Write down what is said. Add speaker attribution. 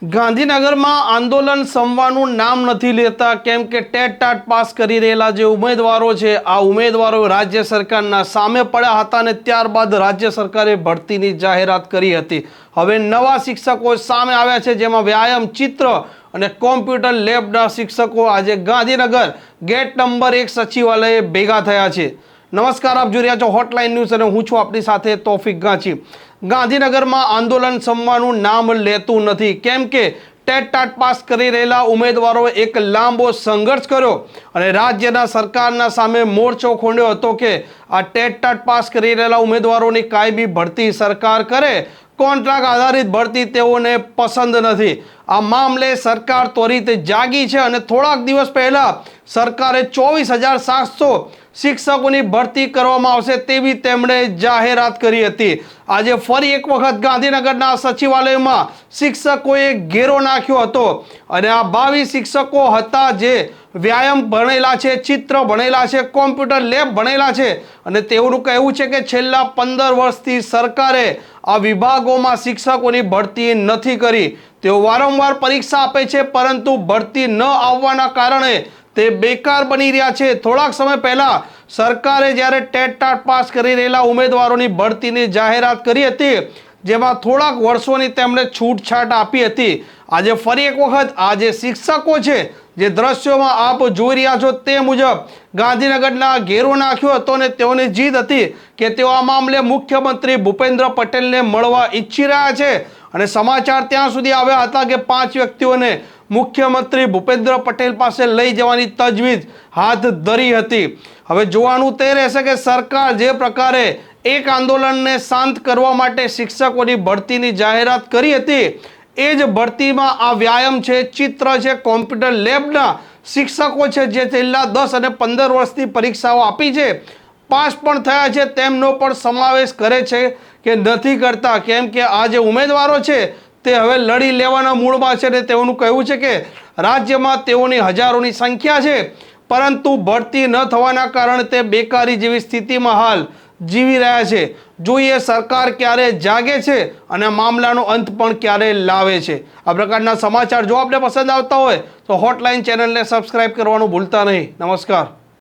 Speaker 1: ગાંધીનગરમાં આંદોલન સમવાનું નામ નથી લેતા કેમ કે ટેટ ટાટ પાસ કરી રહેલા જે ઉમેદવારો છે આ ઉમેદવારો રાજ્ય સરકારના સામે પડ્યા હતા અને ત્યારબાદ રાજ્ય સરકારે ભરતીની જાહેરાત કરી હતી। હવે નવા શિક્ષકો સામે આવ્યા છે જેમાં વ્યાયામ ચિત્ર અને કોમ્પ્યુટર લેબના શિક્ષકો આજે ગાંધીનગર ગેટ નંબર 1 સચિવાલયે ભેગા થયા છે। નમસ્કાર, આપ જોઈ રહ્યા છો હોટલાઇન ન્યૂઝ અને હું છું આપની સાથે તોફિક ગાંચી। ગાંધીનગરમાં આંદોલન સમવાનું નામ લેતું નથી કેમ કે ટેટ ટાટ પાસ કરી રહેલા ઉમેદવારોએ એક લાંબો સંઘર્ષ કર્યો અને રાજ્યના સરકારના સામે મોરચો ખોલ્યો હતો કે આ ટેટ ટાટ પાસ કરી રહેલા ઉમેદવારોની કાયમી ભરતી સરકાર કરે, કોન્ટ્રાક્ટ આધારિત ભરતી તેઓને પસંદ નથી। આ મામલે સરકાર ત્વરિત જાગી છે અને થોડાક દિવસ પહેલા સરકારે 24,700 શિક્ષકોની ભરતી કરવામાં આવશે તેવી તેમણે જાહેરાત કરી હતી। આજે ફરી એક વખત ગાંધીનગરના સચિવાલયમાં શિક્ષકોએ ઘેરો નાખ્યો હતો અને આ 22 શિક્ષકો હતા જે વ્યાયામ ભણેલા છે, ચિત્ર ભણેલા છે, કોમ્પ્યુટર લેબ ભણેલા છે અને તેઓનું કહેવું છે કે છેલ્લા 15 વર્ષથી સરકારે આ વિભાગોમાં શિક્ષકોની ભરતી નથી કરી। તેઓ વારંવાર પરીક્ષા આપે છે પરંતુ ભરતી ન આવવાના કારણે તે બેકાર બની રહ્યા છે। થોડાક સમય પહેલા સરકારે જ્યારે ટેટ ટાટ પાસ કરી રહેલા ઉમેદવારોની ભરતીની જાહેરાત કરી હતી જેમાં થોડાક વર્ષોની તેમણે છૂટછાટ આપી હતી। આજે ફરી એક વખત આ જે શિક્ષકો છે જે દ્રશ્યોમાં આપ જોઈ રહ્યા છો તે મુજબ ગાંધીનગરના ઘેરો નાખ્યો હતો અને તેઓની જીદ હતી કે તેઓ આ મામલે મુખ્યમંત્રી ભૂપેન્દ્ર પટેલને મળવા ઈચ્છી રહ્યા છે અને સમાચાર ત્યાં સુધી આવ્યા હતા કે 5 વ્યક્તિઓને મુખ્યમંત્રી ભૂપેન્દ્ર પટેલ પાસે લઈ જવાની તજવીજ હાથ ધરી હતી। હવે જોવાનું તે રહેશે કે સરકાર જે પ્રકારે એક આંદોલનને શાંત કરવા માટે શિક્ષકોની ભરતીની જાહેરાત કરી હતી એ જ ભરતીમાં આ વ્યાયામ છે, ચિત્ર છે, કોમ્પ્યુટર લેબના શિક્ષકો છે જે છેલ્લા 10 અને 15 વર્ષથી પરીક્ષાઓ આપી છે, પાસ પણ થયા છે તેમનો પણ સમાવેશ કરે છે કે નથી કરતા કેમ કે આ જે ઉમેદવારો છે તે હવે લડી લેવાના મૂડમાં છે અને તેઓનું કહેવું છે કે રાજ્યમાં તેઓની હજારોની સંખ્યા છે પરંતુ ભરતી ન થવાના કારણે તે બેકારી જેવી સ્થિતિમાં હાલ જીવી રહ્યા છે। જોઈએ સરકાર ક્યારે જાગે છે અને મામલાનો અંત પણ ક્યારે લાવે છે। આ પ્રકારના સમાચાર જો આપને પસંદ આવતા હોય તો હોટલાઇન ચેનલને સબસ્ક્રાઇબ કરવાનું ભૂલતા નહીં। નમસ્કાર।